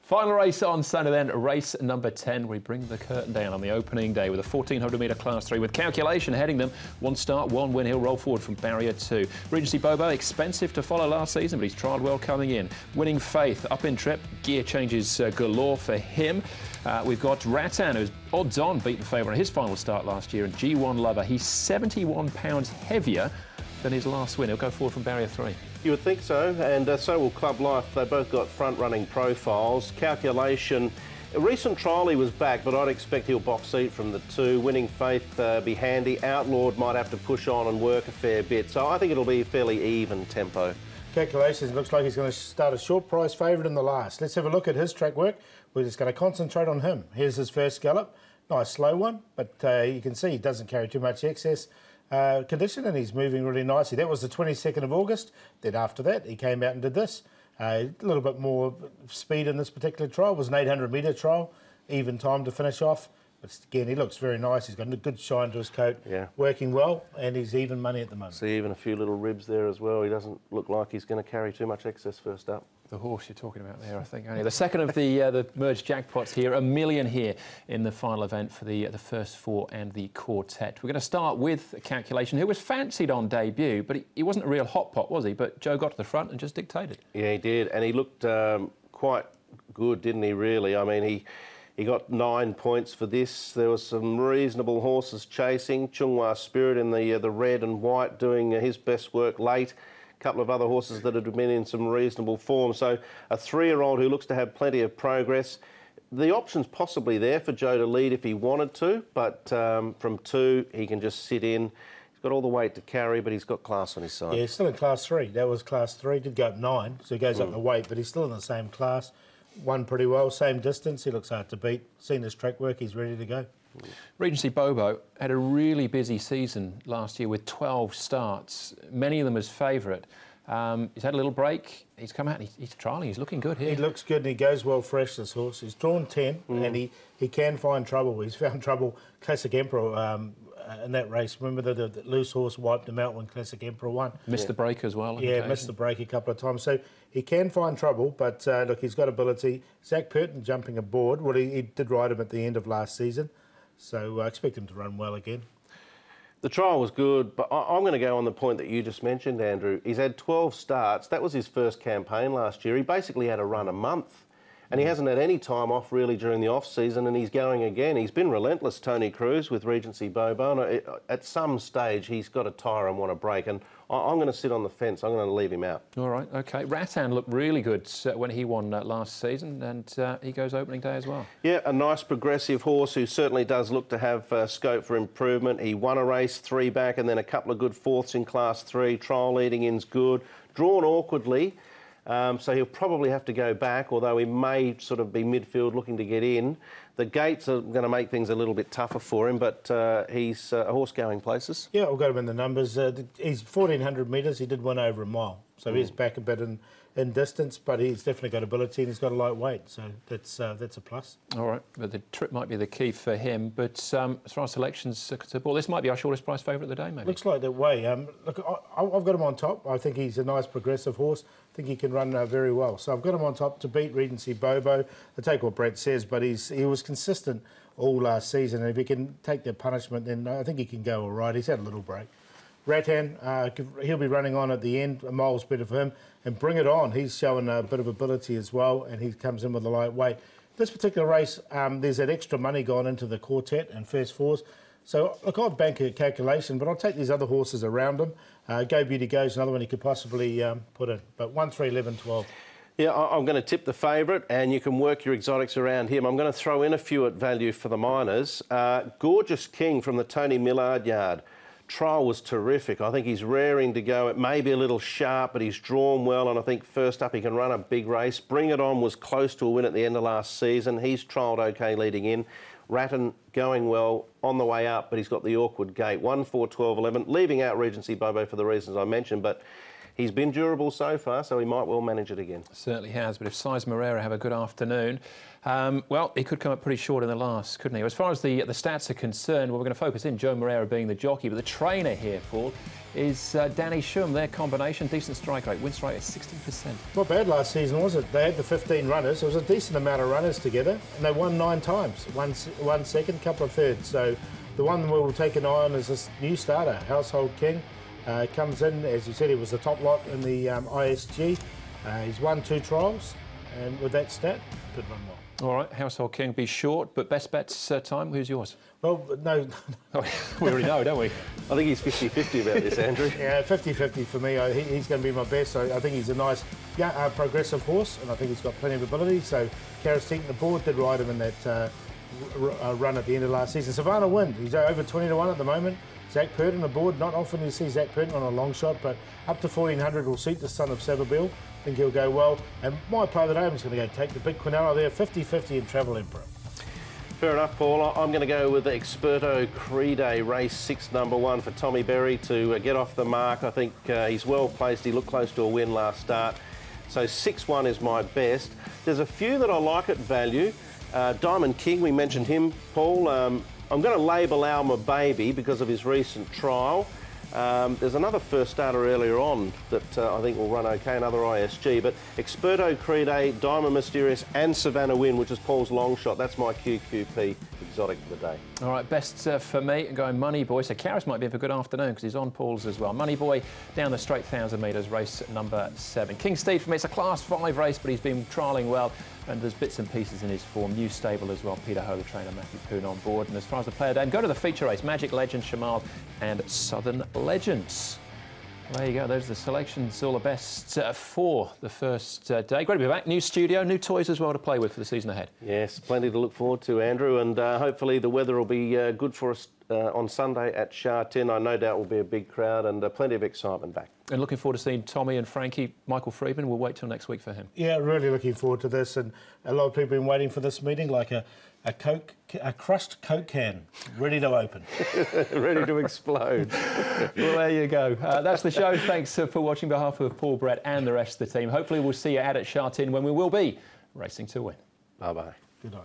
Final race on Sunday then, race number 10. We bring the curtain down on the opening day with a 1400 metre Class 3 with Calculation heading them. One start, one win. He'll roll forward from barrier 2. Regency Bobo, expensive to follow last season, but he's trialled well coming in. Winning Faith, up in trip. Gear changes galore for him. We've got Rattan, who's odds on beaten favourite in his final start last year, and G1 Lover. He's 71 pounds heavier than his last win. He'll go forward from barrier 3. You would think so, and so will Club Life. They both got front-running profiles. Calculation, a recent trial he was back, but I'd expect he'll box seat from the 2. Winning Faith be handy. Outlawed might have to push on and work a fair bit, so I think it'll be a fairly even tempo. Calculations looks like he's going to start a short price favourite in the last. Let's have a look at his track work. We're just going to concentrate on him. Here's his first gallop. Nice slow one, but you can see he doesn't carry too much excess condition, and he's moving really nicely. That was the 22nd of August. Then after that, he came out and did this. A little bit more speed in this particular trial. It was an 800 metre trial, even time to finish off. But again, he looks very nice. He's got a good shine to his coat, working well, and he's even money at the moment. See, even a few little ribs there as well. He doesn't look like he's going to carry too much excess first up. The horse you're talking about there, I think. Only the second of the merged jackpots here. $1 million here in the final event for the first 4 and the quartet. We're going to start with Calculation, who was fancied on debut, but he wasn't a real hot pot, was he? But Joe got to the front and just dictated. Yeah, he did, and he looked quite good, didn't he, really? I mean, he got 9 points for this. There was some reasonable horses chasing. Chunghwa Spirit in the red and white doing his best work late. Couple of other horses that had been in some reasonable form. So a 3-year-old who looks to have plenty of progress. The option's possibly there for Joe to lead if he wanted to, but from 2, he can just sit in. He's got all the weight to carry, but he's got class on his side. Yeah, he's still in Class 3. That was Class 3. Did go up 9, so he goes up the weight, but he's still in the same class. Won pretty well, same distance. He looks hard to beat. Seen his track work, he's ready to go. Regency Bobo had a really busy season last year with 12 starts, many of them as favourite. He's had a little break. He's come out and he's trialling. He's looking good here. He looks good and he goes well fresh, this horse. He's drawn 10 and he can find trouble. He's found trouble. Classic Emperor in that race. Remember the loose horse wiped him out when Classic Emperor won. Missed the break as well. Yeah, missed the break a couple of times. So he can find trouble, but look, he's got ability. Zach Purton jumping aboard. Well, he did ride him at the end of last season. So I expect him to run well again. The trial was good, but I'm going to go on the point that you just mentioned, Andrew. He's had 12 starts. That was his first campaign last year. He basically had a run a month, and he hasn't had any time off really during the off-season, and he's going again. He's been relentless, Tony Cruz, with Regency Bobo. And at some stage, he's got to tire and want to break, and I'm going to sit on the fence. I'm going to leave him out. All right, OK. Rattan looked really good when he won last season, and he goes opening day as well. Yeah, a nice progressive horse who certainly does look to have scope for improvement. He won a race 3 back and then a couple of good 4ths in Class 3. Trial leading in's good. Drawn awkwardly, so he'll probably have to go back, although he may sort of be midfield looking to get in. The gates are going to make things a little bit tougher for him, but he's a horse going places. Yeah, I've got him in the numbers. He's 1,400 metres. He did win over a mile. So he's back a bit in distance, but he's definitely got ability and he's got a light weight. So that's a plus. All right, but the trip might be the key for him. But as far as selections are concerned, this might be our shortest price favourite of the day, maybe. Looks like that way. Look, I've got him on top. I think he's a nice progressive horse. I think he can run very well. So I've got him on top to beat Regency Bobo. I take what Brett says, but he was consistent all last season. And if he can take the punishment, then I think he can go all right. He's had a little break. Rattan, he'll be running on at the end. A mile's better for him. And Bring It On, he's showing a bit of ability as well, and he comes in with a light weight. This particular race, there's that extra money gone into the quartet and first 4s. So, look, I'd bank a Calculation, but I'll take these other horses around him. Go Beauty Go's another one he could possibly put in. But 1, 3, 11, 12. Yeah, I'm going to tip the favourite, and you can work your exotics around him. I'm going to throw in a few at value for the minors. Gorgeous King from the Tony Millard yard. Trial was terrific. I think he's raring to go. It may be a little sharp, but he's drawn well, and I think first up he can run a big race. Bring It On was close to a win at the end of last season. He's trialled OK leading in. Rattan going well on the way up, but he's got the awkward gate. 1, 4, 12, 11, leaving out Regency Bobo for the reasons I mentioned, but he's been durable so far, so he might well manage it again. Certainly has, but if Size Moreira have a good afternoon, well, he could come up pretty short in the last, couldn't he? As far as the stats are concerned, well, we're going to focus in Joe Moreira being the jockey, but the trainer here, Paul, is Danny Shum. Their combination, decent strike rate, win strike at 16%. Not bad last season, was it? They had the 15 runners. There was a decent amount of runners together, and they won 9 times. One second, couple of thirds. So the one we'll take an eye on is this new starter, Household King. Comes in, as you said, he was the top lot in the ISG. He's won 2 trials, and with that stat, could run well. All right, Household King, be short, but best bets time, who's yours? Well, no. We already know, don't we? I think he's 50-50 about this, Andrew. Yeah, 50-50 for me. He's going to be my best. I think he's a nice, progressive horse, and I think he's got plenty of ability. So, Karis Teaton, the board did ride him in that run at the end of last season. Savannah Wind, he's over 20-1 at the moment. Zach Purton, the board, not often you see Zach Purton on a long shot, but up to 1400 will suit the son of Sababil. I think he'll go well. And my play of the day, I'm just going to go take the big Quinella there, 50-50 in Travel Emperor. Fair enough, Paul. I'm going to go with the Experto Crede, race 6, number 1 for Tommy Berry to get off the mark. I think he's well placed. He looked close to a win last start. So 6-1 is my best. There's a few that I like at value. Diamond King, we mentioned him, Paul. I'm going to label Alma Baby because of his recent trial. There's another first starter earlier on that I think will run okay, another ISG, but Experto Crede, Diamond Mysterious and Savannah Win, which is Paul's long shot. That's my QQP exotic for the day. All right, best for me, going Money Boy. So Karis might be in for a good afternoon because he's on Paul's as well. Money Boy down the straight 1,000 metres, race number 7. King Steed for me, it's a Class 5 race, but he's been trialling well. And there's bits and pieces in his form. New stable as well. Peter Ho, the trainer, Matthew Poon on board. And as far as the player day, go to the feature race. Magic Legends, Shamal and Southern Legends. There you go. Those are the selections. All the best for the first day. Great to be back. New studio, new toys as well to play with for the season ahead. Yes, plenty to look forward to, Andrew. And hopefully the weather will be good for us on Sunday at Sha Tin. I no doubt will be a big crowd and plenty of excitement back. And looking forward to seeing Tommy and Frankie. Michael Freedman, we'll wait till next week for him. Yeah, really looking forward to this. And a lot of people have been waiting for this meeting, like a crushed Coke can, ready to open. Ready to explode. Well, there you go. That's the show. Thanks for watching on behalf of Paul, Brett and the rest of the team. Hopefully we'll see you at Sha Tin when we will be racing to win. Bye-bye. Good night.